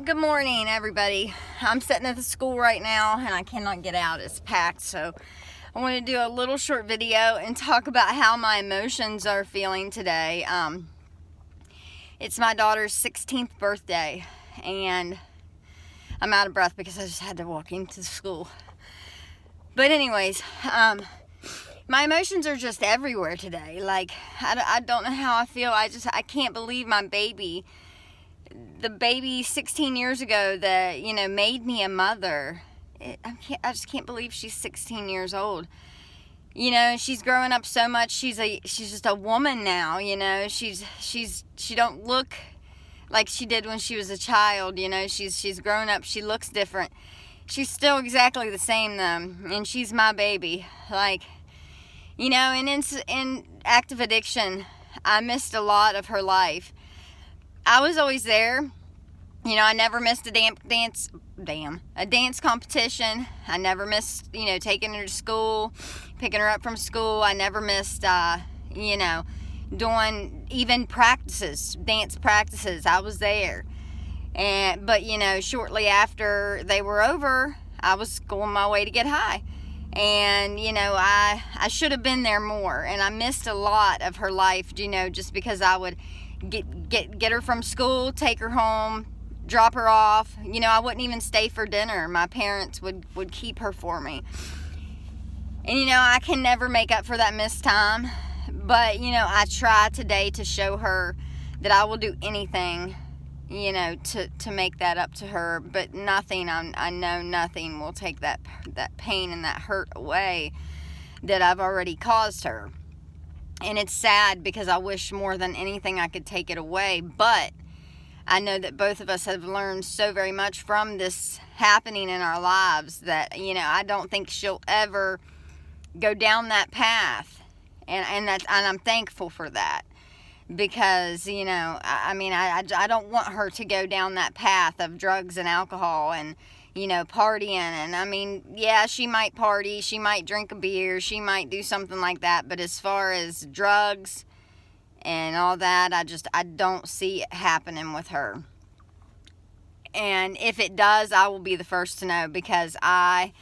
Good morning, everybody. I'm sitting at the school right now and I cannot get out. It's packed, so I want to do a little short video and talk about how my emotions are feeling today. It's my daughter's 16th birthday and I'm out of breath because I just had to walk into school. But anyways, my emotions are just everywhere today. Like, I don't know how I feel. I can't believe my baby, the baby 16 years ago that, made me a mother. I just can't believe she's 16 years old. She's growing up so much. She's just a woman now. She don't look like she did when she was a child. She's grown up. She looks different. She's still exactly the same though, and she's my baby. And in active addiction, I missed a lot of her life. I was always there. I never missed a dance competition. I never missed, taking her to school, picking her up from school. I never missed, doing even practices, dance practices. I was there. But shortly after they were over, I was going my way to get high. And, I should have been there more. And I missed a lot of her life, just because I would get her from school, take her home, drop her off. I wouldn't even stay for dinner. My parents would keep her for me. And, I can never make up for that missed time. But, I try today to show her that I will do anything, to make that up to her. But nothing, I know nothing will take that pain and that hurt away that I've already caused her. And it's sad because I wish more than anything I could take it away. But I know that both of us have learned so very much from this happening in our lives that, I don't think she'll ever go down that path. And I'm thankful for that. Because, I don't want her to go down that path of drugs and alcohol and, partying. And yeah, she might party, she might drink a beer, she might do something like that. But as far as drugs and all that, I don't see it happening with her. And if it does, I will be the first to know, because I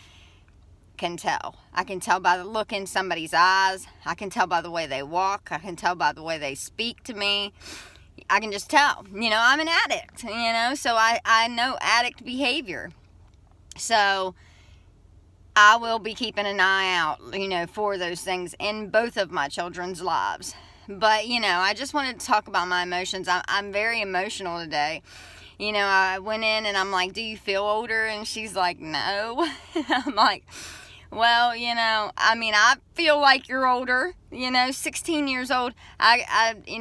can tell. I can tell by the look in somebody's eyes. I can tell by the way they walk. I can tell by the way they speak to me. I can just tell. I'm an addict, so I know addict behavior. So I will be keeping an eye out, for those things in both of my children's lives. But, I just wanted to talk about my emotions. I'm very emotional today. I went in and I'm like, do you feel older? And she's like, no. I'm like, well, I feel like you're older, 16 years old. And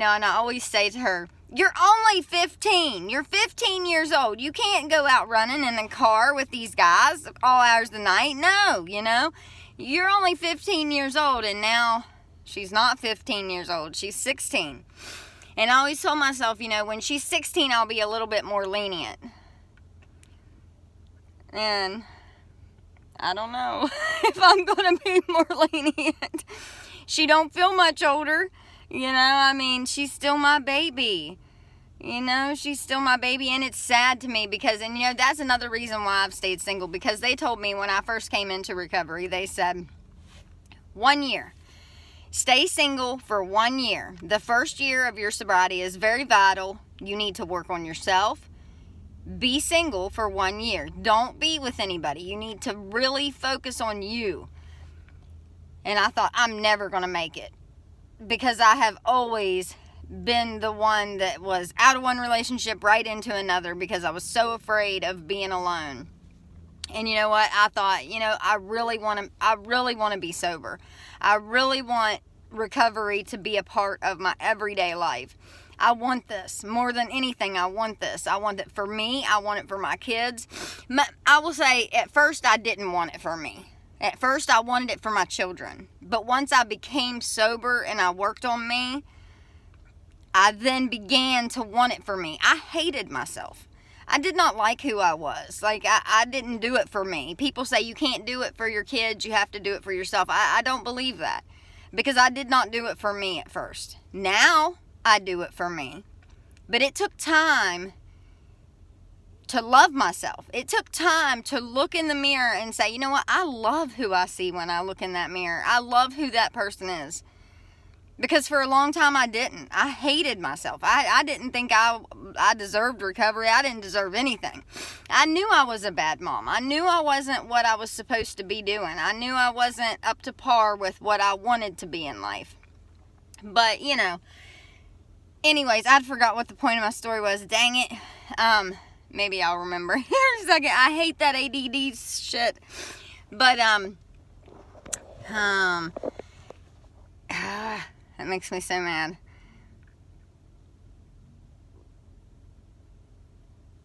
I always say to her, you're only 15. You're 15 years old. You can't go out running in the car with these guys all hours of the night. No, you're only 15 years old. And now she's not 15 years old. She's 16. And I always told myself, when she's 16, I'll be a little bit more lenient. And I don't know if I'm going to be more lenient. She don't feel much older. She's still my baby. She's still my baby. And it's sad to me because, that's another reason why I've stayed single. Because they told me when I first came into recovery, they said, 1 year. Stay single for 1 year. The first year of your sobriety is very vital. You need to work on yourself. Be single for 1 year. Don't be with anybody. You need to really focus on you. And I thought, I'm never going to make it. Because I have always been the one that was out of one relationship right into another because I was so afraid of being alone. And you know what? I thought, I really want to be sober. I really want recovery to be a part of my everyday life. I want this more than anything. I want this. I want it for me. I want it for my kids. I will say, at first, I didn't want it for me. At first, I wanted it for my children. But once I became sober and I worked on me, I then began to want it for me. I hated myself. I did not like who I was. I didn't do it for me. People say you can't do it for your kids. You have to do it for yourself. I don't believe that. Because I did not do it for me at first. Now, I do it for me. But it took time to love myself. It took time to look in the mirror and say, you know what, I love who I see when I look in that mirror. I love who that person is. Because for a long time I didn't. I hated myself. I didn't think I deserved recovery. I didn't deserve anything. I knew I was a bad mom. I knew I wasn't what I was supposed to be doing. I knew I wasn't up to par with what I wanted to be in life. But, you know, anyways, I forgot what the point of my story was. Dang it. Maybe I'll remember here in a second. I hate that ADD shit. But, that makes me so mad.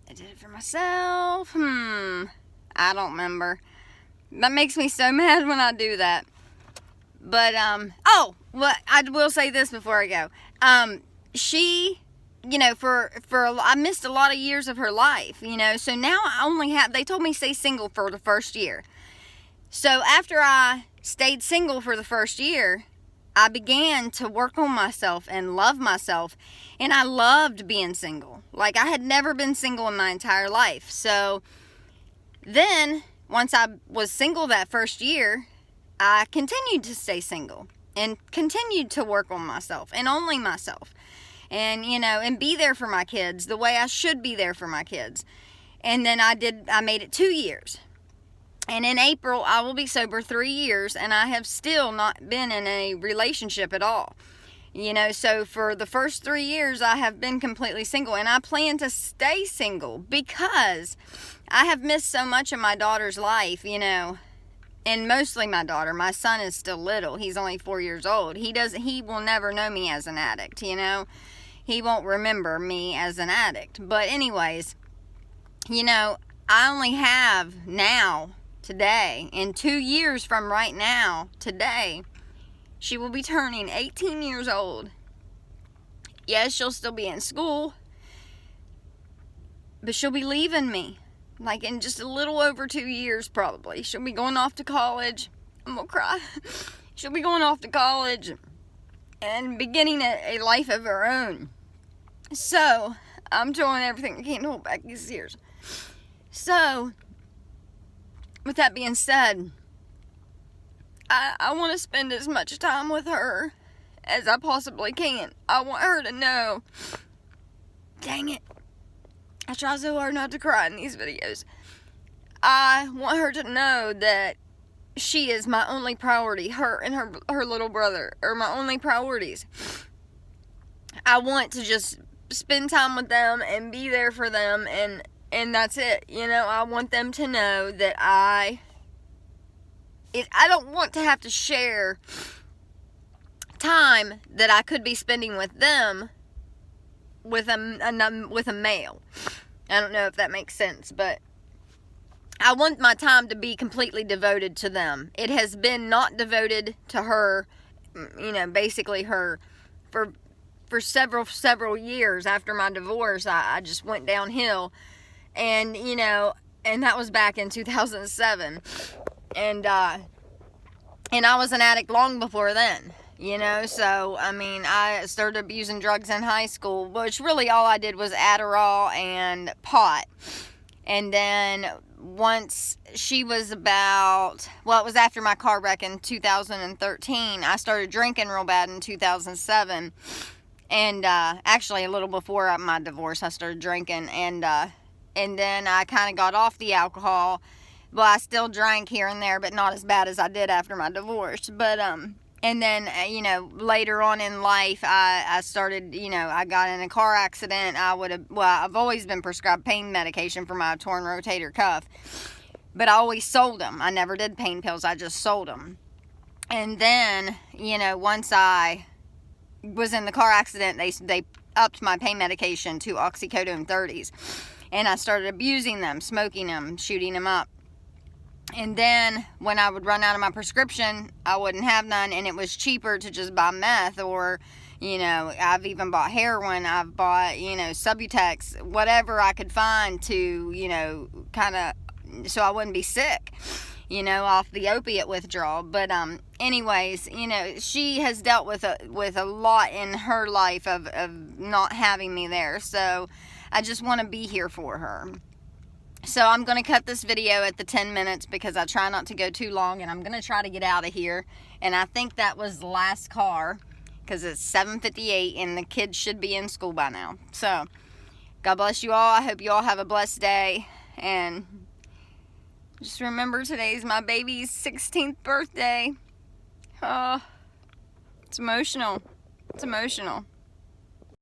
I did it for myself. I don't remember. That makes me so mad when I do that. But, well, I will say this before I go. She, you know, I missed a lot of years of her life, you know, so now I only have, they told me stay single for the first year. So after I stayed single for the first year, I began to work on myself and love myself, and I loved being single. Like, I had never been single in my entire life. So then, once I was single that first year, I continued to stay single and continued to work on myself and only myself. And, you know, and be there for my kids the way I should be there for my kids. And then I made it 2 years. And in April, I will be sober 3 years, and I have still not been in a relationship at all. You know, so for the first 3 years, I have been completely single, and I plan to stay single because I have missed so much of my daughter's life, you know, and mostly my daughter. My son is still little. He's only 4 years old. He will never know me as an addict, you know. He won't remember me as an addict. But anyways, you know, I only have now, today, in 2 years from right now, today, she will be turning 18 years old. Yes, she'll still be in school, but she'll be leaving me, like in just a little over 2 years probably. She'll be going off to college. I'm gonna cry. She'll be going off to college and beginning a life of her own. So, I'm doing everything I can to hold back these years. So, with that being said, I want to spend as much time with her as I possibly can. I want her to know, dang it, I try so hard not to cry in these videos. I want her to know that she is my only priority. Her and her little brother are my only priorities. I want to just spend time with them and be there for them, and that's it. You know, I want them to know that I don't want to have to share time that I could be spending with them with a male. I don't know if that makes sense, but I want my time to be completely devoted to them. It has been not devoted to her, you know, basically her, for several years after my divorce. I just went downhill, and, you know, and that was back in 2007, and I was an addict long before then, you know. So I mean, I started abusing drugs in high school, which really all I did was Adderall and pot. And then once she was about, well, it was after my car wreck in 2013, I started drinking real bad in 2007. And actually a little before my divorce, I started drinking. And then I kind of got off the alcohol. Well, I still drank here and there, but not as bad as I did after my divorce. But, and then, you know, later on in life, I started, you know, I got in a car accident. I've always been prescribed pain medication for my torn rotator cuff. But I always sold them. I never did pain pills. I just sold them. And then, you know, once I was in the car accident, they upped my pain medication to oxycodone 30s. And I started abusing them, smoking them, shooting them up. And then when I would run out of my prescription, I wouldn't have none, and it was cheaper to just buy meth, or, you know, I've even bought heroin, I've bought, you know, Subutex, whatever I could find to, you know, kind of, so I wouldn't be sick, you know, off the opiate withdrawal. But anyways, you know, she has dealt with a lot in her life of not having me there, so I just want to be here for her. So I'm going to cut this video at the 10 minutes because I try not to go too long, and I'm going to try to get out of here. And I think that was the last car because it's 7:58 and the kids should be in school by now. So God bless you all. I hope you all have a blessed day. And just remember, today's my baby's 16th birthday. Oh, it's emotional. It's emotional.